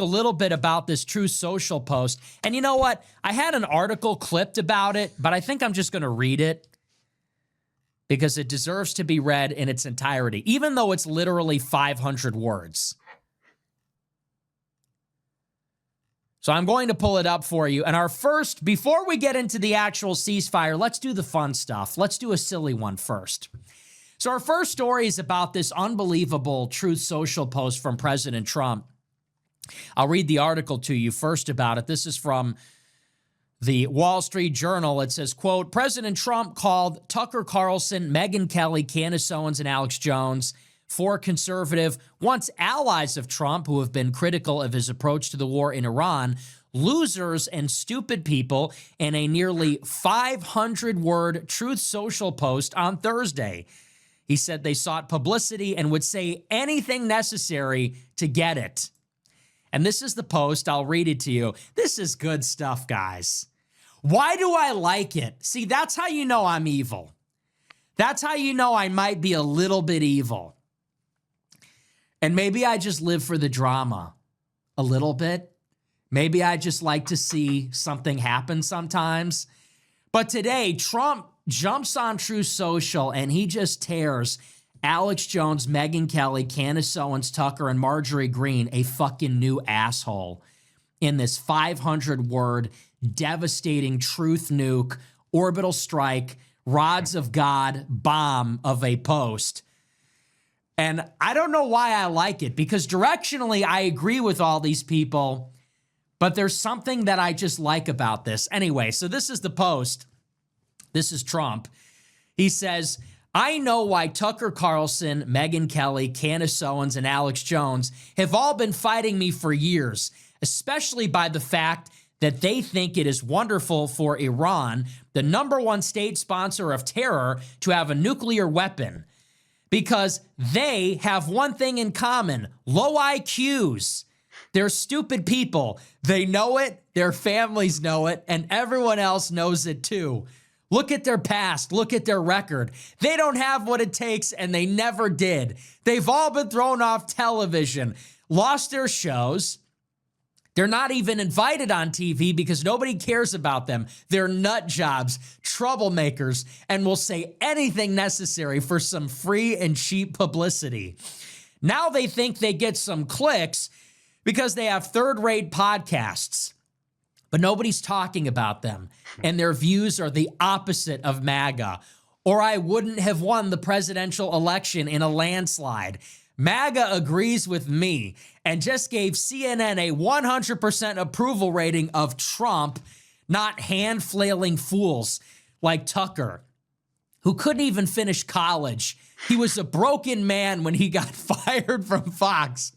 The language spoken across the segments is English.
a little bit about this Truth Social post. And you know what? I had an article clipped about it, but I think I'm just going to read it because it deserves to be read in its entirety, even though it's literally 500 words. So I'm going to pull it up for you. And our first, before we get into the actual ceasefire, let's do the fun stuff. Let's do a silly one first. So our first story is about this unbelievable Truth Social post from President Trump. I'll read the article to you first about it. This is from the Wall Street Journal. It says, quote, President Trump called Tucker Carlson, Megyn Kelly, Candace Owens, and Alex Jones, four conservative, once allies of Trump who have been critical of his approach to the war in Iran, losers and stupid people in a nearly 500-word Truth Social post on Thursday. He said they sought publicity and would say anything necessary to get it. And this is the post. I'll read it to you. This is good stuff, guys. Why do I like it? See, that's how you know I'm evil. That's how you know I might be a little bit evil. And maybe I just live for the drama a little bit. Maybe I just like to see something happen sometimes. But today, Trump jumps on Truth Social and he just tears Alex Jones, Megyn Kelly, Candace Owens, Tucker, and Marjorie Greene a fucking new asshole in this 500-word, devastating truth nuke, orbital strike, rods of God bomb of a post. And I don't know why I like it, because directionally I agree with all these people, but there's something that I just like about this. Anyway, so this is the post. This is Trump. He says, I know why Tucker Carlson, Megyn Kelly, Candace Owens, and Alex Jones have all been fighting me for years, especially by the fact that they think it is wonderful for Iran, the #1 state sponsor of terror, to have a nuclear weapon. Because they have one thing in common, low IQs. They're stupid people. They know it, their families know it, and everyone else knows it too. Look at their past. Look at their record. They don't have what it takes, and they never did. They've all been thrown off television, lost their shows. They're not even invited on TV because nobody cares about them. They're nut jobs, troublemakers, and will say anything necessary for some free and cheap publicity. Now they think they get some clicks because they have third-rate podcasts. But nobody's talking about them, and their views are the opposite of MAGA, or I wouldn't have won the presidential election in a landslide. MAGA agrees with me and just gave CNN a 100% approval rating of Trump, not hand-flailing fools like Tucker, who couldn't even finish college. He was a broken man when he got fired from Fox,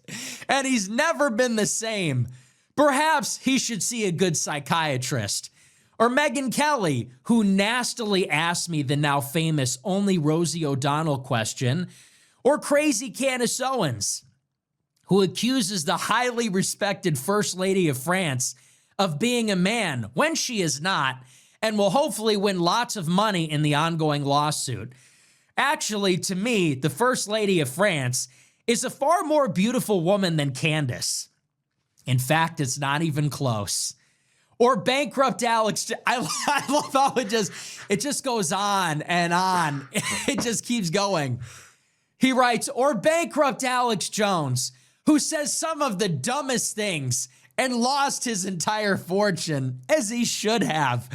and he's never been the same. Perhaps he should see a good psychiatrist. Or Megyn Kelly, who nastily asked me the now famous only Rosie O'Donnell question. Or crazy Candace Owens, who accuses the highly respected First Lady of France of being a man when she is not, and will hopefully win lots of money in the ongoing lawsuit. Actually, to me, the First Lady of France is a far more beautiful woman than Candace. In fact, it's not even close. Or bankrupt Alex. I love how it just goes on and on. It just keeps going. He writes, or bankrupt Alex Jones, who says some of the dumbest things and lost his entire fortune, as he should have,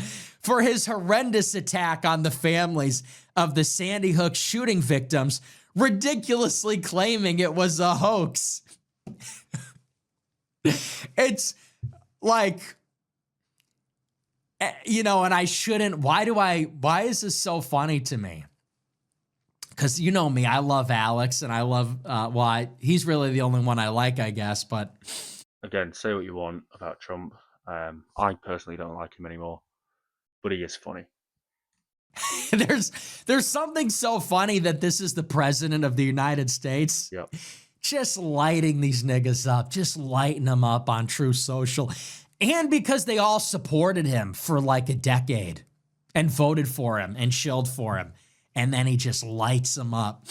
for his horrendous attack on the families of the Sandy Hook shooting victims, ridiculously claiming it was a hoax. It's like, you know, and I shouldn't, why is this so funny to me? Because you know me, I love Alex, and I love, he's really the only one I like, I guess, but. Again, say what you want about Trump. I personally don't like him anymore, but he is funny. There's something so funny that this is the president of the United States. Yep. Just lighting these niggas up, just lighting them up on Truth Social. And because they all supported him for like a decade and voted for him and shilled for him. And then he just lights them up.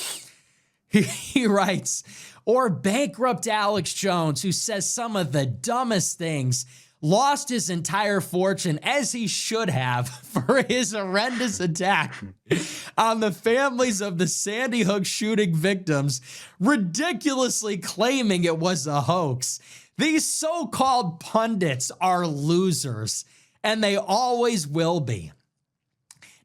He writes, or bankrupt Alex Jones, who says some of the dumbest things, lost his entire fortune, as he should have, for his horrendous attack on the families of the Sandy Hook shooting victims, ridiculously claiming it was a hoax. These so-called pundits are losers, and they always will be.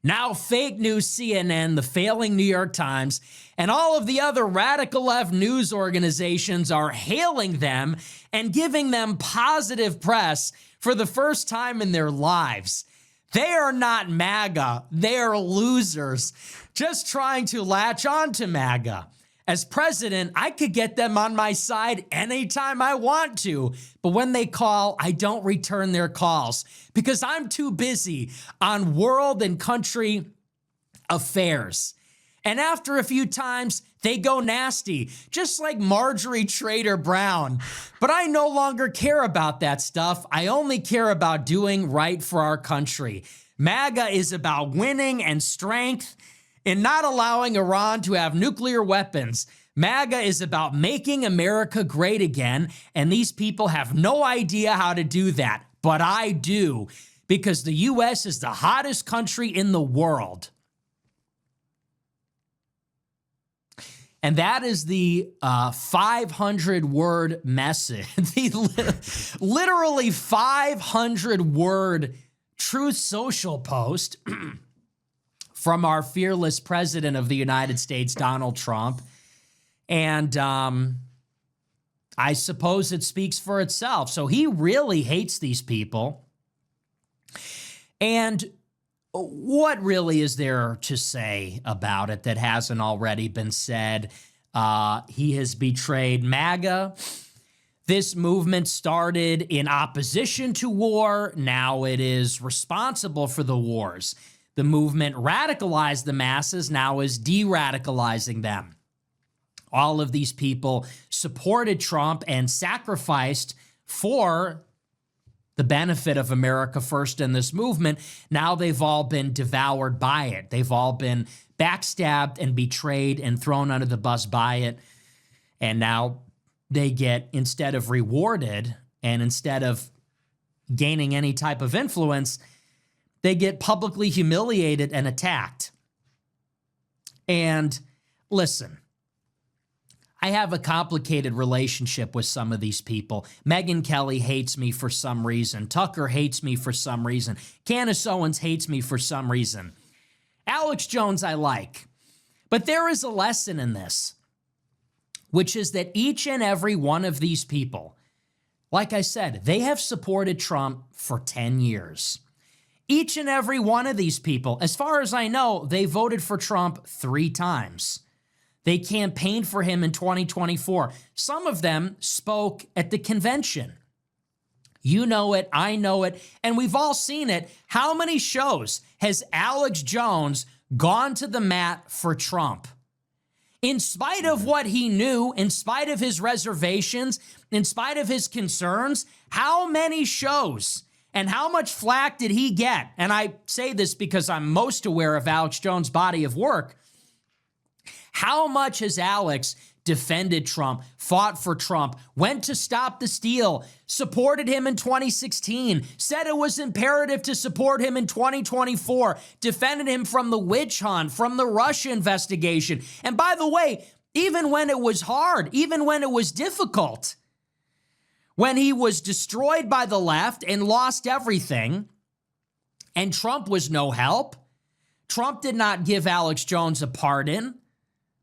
Now, fake news CNN, the failing New York Times, and all of the other radical left news organizations are hailing them and giving them positive press for the first time in their lives. They are not MAGA. They are losers, just trying to latch on to MAGA. As president, I could get them on my side anytime I want to, but when they call, I don't return their calls because I'm too busy on world and country affairs. And after a few times, they go nasty, just like Marjorie Trader Brown. But I no longer care about that stuff. I only care about doing right for our country. MAGA is about winning and strength and not allowing Iran to have nuclear weapons. MAGA is about making America great again, and these people have no idea how to do that. But I do, because the U.S. is the hottest country in the world. And that is the 500-word message, the literally 500-word Truth Social post from our fearless president of the United States, Donald Trump. And I suppose it speaks for itself. So he really hates these people. And what really is there to say about it that hasn't already been said? He has betrayed MAGA. This movement started in opposition to war. Now it is responsible for the wars. The movement radicalized the masses, now is de-radicalizing them. All of these people supported Trump and sacrificed for the benefit of America first in this movement. Now they've all been devoured by it. They've all been backstabbed and betrayed and thrown under the bus by it. And now they get, instead of rewarded and instead of gaining any type of influence, they get publicly humiliated and attacked. And listen, I have a complicated relationship with some of these people. Megyn Kelly hates me for some reason. Tucker hates me for some reason. Candace Owens hates me for some reason. Alex Jones I like. But there is a lesson in this, which is that each and every one of these people, like I said, they have supported Trump for 10 years. Each and every one of these people, as far as I know, they voted for Trump 3 times. They campaigned for him in 2024. Some of them spoke at the convention. You know it, I know it, and we've all seen it. How many shows has Alex Jones gone to the mat for Trump? In spite of what he knew, in spite of his reservations, in spite of his concerns, how many shows and how much flack did he get? And I say this because I'm most aware of Alex Jones' body of work. How much has Alex defended Trump, fought for Trump, went to stop the steal, supported him in 2016, said it was imperative to support him in 2024, defended him from the witch hunt, from the Russia investigation. And by the way, even when it was hard, even when it was difficult, when he was destroyed by the left and lost everything, and Trump was no help, Trump did not give Alex Jones a pardon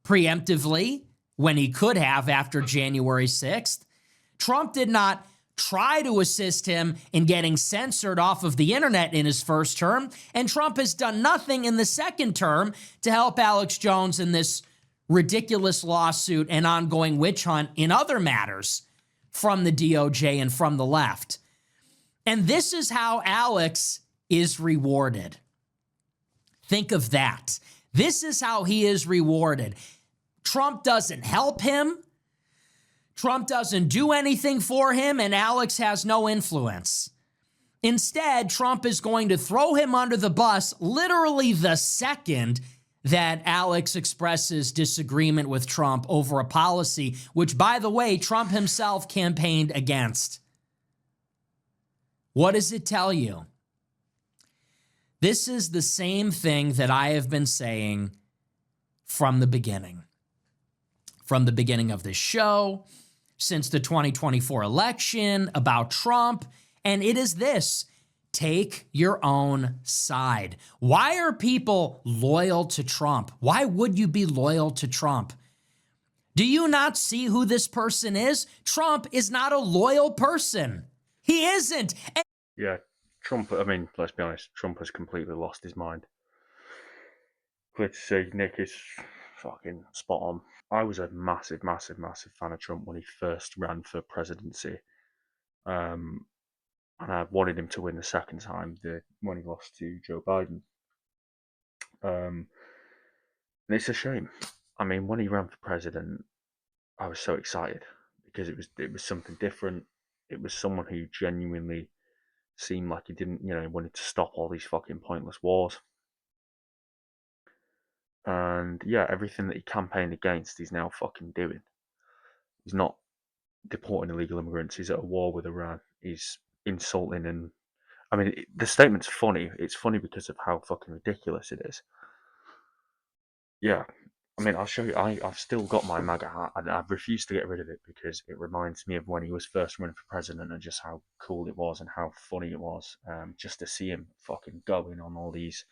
preemptively when he could have after January 6th. Trump did not try to assist him in getting censored off of the internet in his first term, and Trump has done nothing in the second term to help Alex Jones in this ridiculous lawsuit and ongoing witch hunt in other matters from the DOJ and from the left. And this is how Alex is rewarded. Think of that. This is how he is rewarded. Trump doesn't help him. Trump doesn't do anything for him, and Alex has no influence. Instead, Trump is going to throw him under the bus literally the second that Alex expresses disagreement with Trump over a policy, which, by the way, Trump himself campaigned against. What does it tell you? This is the same thing that I have been saying from the beginning. From the beginning of this show, since the 2024 election, about Trump, and it is this: take your own side. Why are people loyal to Trump? Why would you be loyal to Trump? Do you not see who this person is? Trump is not a loyal person. He isn't. Yeah, Trump, I mean, let's be honest, Trump has completely lost his mind. Clear to see, Nick is fucking spot on. I was a massive, massive, massive fan of Trump when he first ran for presidency. And I wanted him to win the second time when he lost to Joe Biden. And it's a shame. I mean, when he ran for president, I was so excited because it was something different. It was someone who genuinely seemed like he didn't, wanted to stop all these fucking pointless wars. And yeah, everything that he campaigned against, he's now fucking doing. He's not deporting illegal immigrants. He's at a war with Iran. He's insulting, and I mean, the statement's funny. It's funny because of how fucking ridiculous it is. Yeah, I mean, I'll show you. I've still got my MAGA hat, and I've refused to get rid of it because it reminds me of when he was first running for president and just how cool it was and how funny it was, just to see him fucking going on all these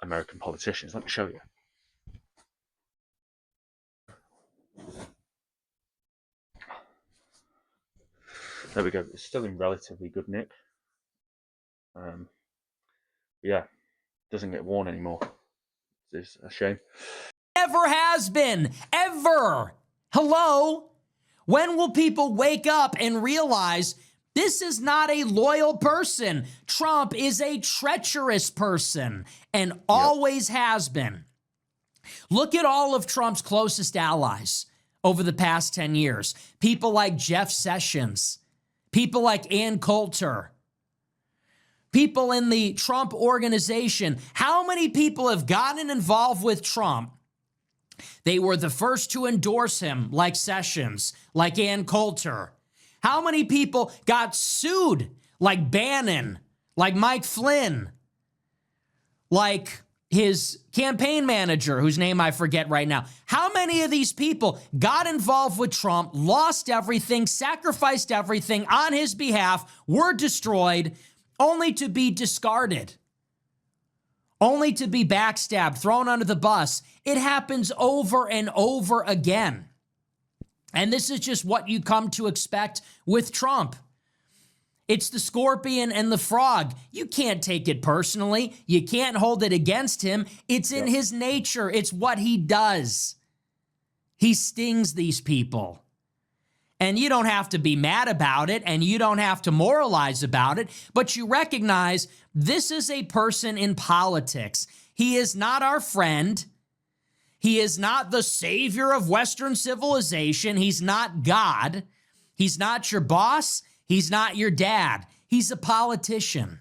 American politicians. Let me show you. There we go. It's still in relatively good nick. Yeah, doesn't get worn anymore. It's a shame. Never has been. Ever. Hello? When will people wake up and realize this is not a loyal person? Trump is a treacherous person and always has been. Look at all of Trump's closest allies over the past 10 years. People like Jeff Sessions, people like Ann Coulter, people in the Trump organization. How many people have gotten involved with Trump? They were the first to endorse him, like Sessions, like Ann Coulter. How many people got sued, like Bannon, like Mike Flynn, like his campaign manager, whose name I forget right now? How many of these people got involved with Trump, lost everything, sacrificed everything on his behalf, were destroyed, only to be discarded, only to be backstabbed, thrown under the bus? It happens over and over again. And this is just what you come to expect with Trump. It's the scorpion and the frog. You can't take it personally. You can't hold it against him. It's in his nature. It's what he does. He stings these people. And you don't have to be mad about it, and you don't have to moralize about it, but you recognize this is a person in politics. He is not our friend. He is not the savior of Western civilization. He's not God. He's not your boss. He's not your dad. He's a politician.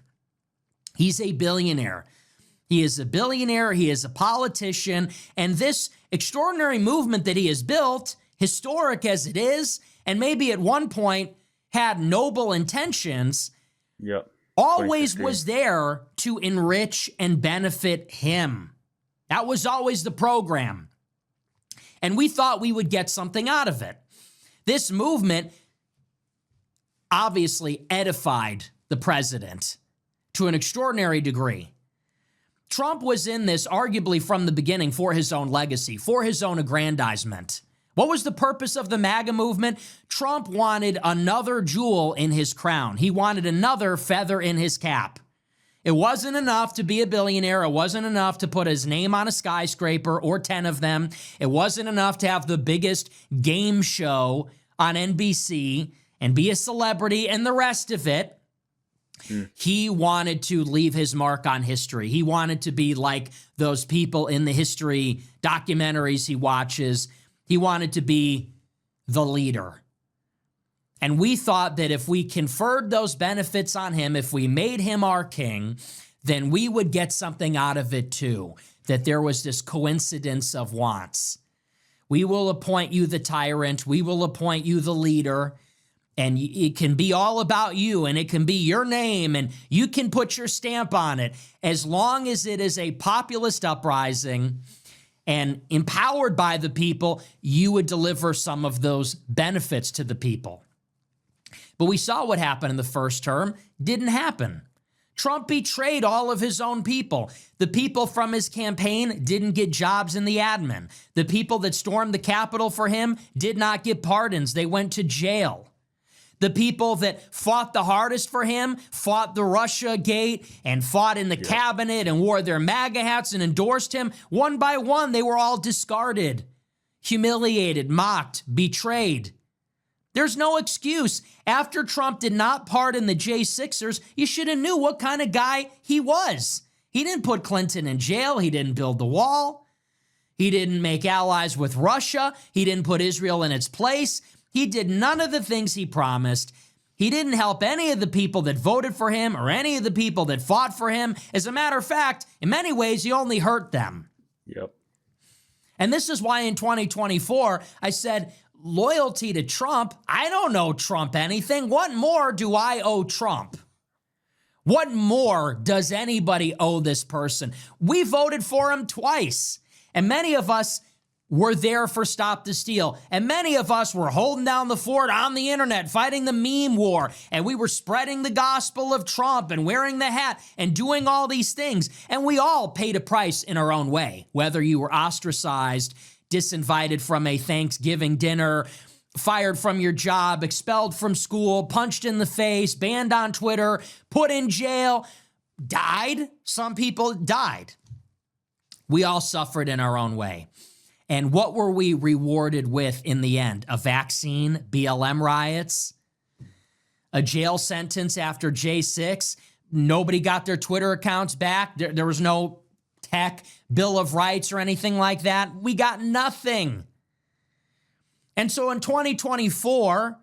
He's a billionaire. He is a billionaire. He is a politician. And this extraordinary movement that he has built, historic as it is, and maybe at one point had noble intentions, always was there to enrich and benefit him. That was always the program. And we thought we would get something out of it. This movement obviously edified the president to an extraordinary degree. Trump was in this arguably from the beginning for his own legacy, for his own aggrandizement. What was the purpose of the MAGA movement? Trump wanted another jewel in his crown. He wanted another feather in his cap. It wasn't enough to be a billionaire. It wasn't enough to put his name on a skyscraper or 10 of them. It wasn't enough to have the biggest game show on NBC and be a celebrity and the rest of it. He wanted to leave his mark on history. He wanted to be like those people in the history documentaries he watches. He wanted to be the leader. And we thought that if we conferred those benefits on him, if we made him our king, then we would get something out of it too. that there was this coincidence of wants. We will appoint you the tyrant. We will appoint you the leader. And it can be all about you, and it can be your name, and you can put your stamp on it. As long as it is a populist uprising and empowered by the people, you would deliver some of those benefits to the people. But we saw what happened in the first term. Didn't happen. Trump betrayed all of his own people. The people from his campaign didn't get jobs in the admin. The people that stormed the Capitol for him did not get pardons. They went to jail. The people that fought the hardest for him fought the Russia gate and fought in the cabinet and wore their MAGA hats and endorsed him. One by one, they were all discarded, humiliated, mocked, betrayed. There's no excuse. After Trump did not pardon the J6ers, you should have knew what kind of guy he was. He didn't put Clinton in jail. He didn't build the wall. He didn't make allies with Russia. He didn't put Israel in its place. He did none of the things he promised. He didn't help any of the people that voted for him or any of the people that fought for him. As a matter of fact, in many ways, he only hurt them. Yep. And this is why in 2024, I said, loyalty to Trump, I don't owe Trump anything. What more do I owe Trump? What more does anybody owe this person? We voted for him twice. And many of us were there for Stop the Steal. And many of us were holding down the fort on the internet, fighting the meme war. And we were spreading the gospel of Trump and wearing the hat and doing all these things. And we all paid a price in our own way, whether you were ostracized, disinvited from a Thanksgiving dinner, fired from your job, expelled from school, punched in the face, banned on Twitter, put in jail, died. Some people died. We all suffered in our own way. And what were we rewarded with in the end? A vaccine, BLM riots, a jail sentence after J6. Nobody got their Twitter accounts back. There was no tech, Bill of Rights or anything like that. We got nothing. And so in 2024,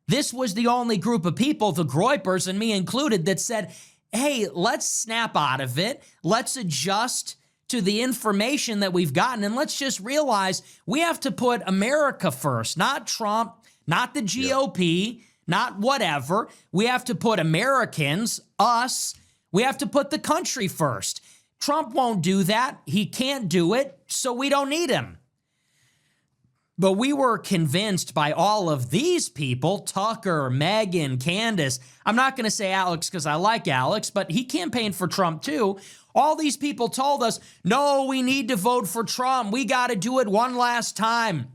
this was the only group of people, the Groypers and me included, that said, hey, let's snap out of it. Let's adjust to the information that we've gotten. And let's just realize we have to put America first, not Trump, not the GOP, not whatever. We have to put Americans, us. We have to put the country first. Trump won't do that. He can't do it, so we don't need him. But we were convinced by all of these people, Tucker, Megyn, Candace. I'm not going to say Alex because I like Alex, but he campaigned for Trump too. All these people told us, no, we need to vote for Trump. We got to do it one last time.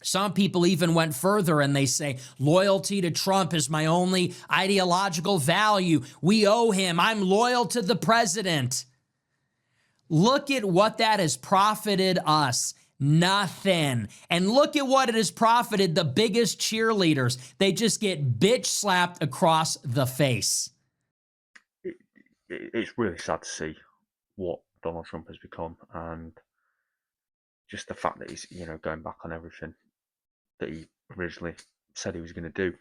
Some people even went further and they say, loyalty to Trump is my only ideological value. We owe him. I'm loyal to the president. Look at what that has profited us. Nothing. And look at what it has profited the biggest cheerleaders. They just get bitch slapped across the face. It's really sad to see what Donald Trump has become, and just the fact that he's, going back on everything that he originally said he was going to do.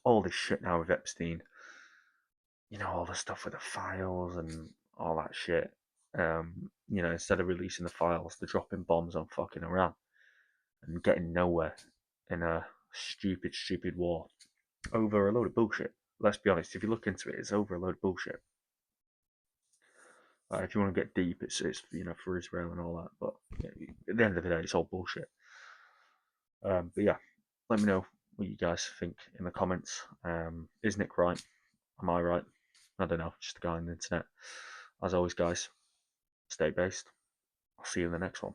All this shit now with Epstein, all the stuff with the files and all that shit. Instead of releasing the files, they're dropping bombs on fucking Iran and getting nowhere in a stupid war over a load of bullshit. Let's be honest, if you look into it, it's over a load of bullshit. If you want to get deep, it's for Israel and all that, but at the end of the day, it's all bullshit. But yeah, let me know what you guys think in the comments. Is Nick right? Am I right? I don't know, just a guy on the internet. As always, guys, stay based. I'll see you in the next one.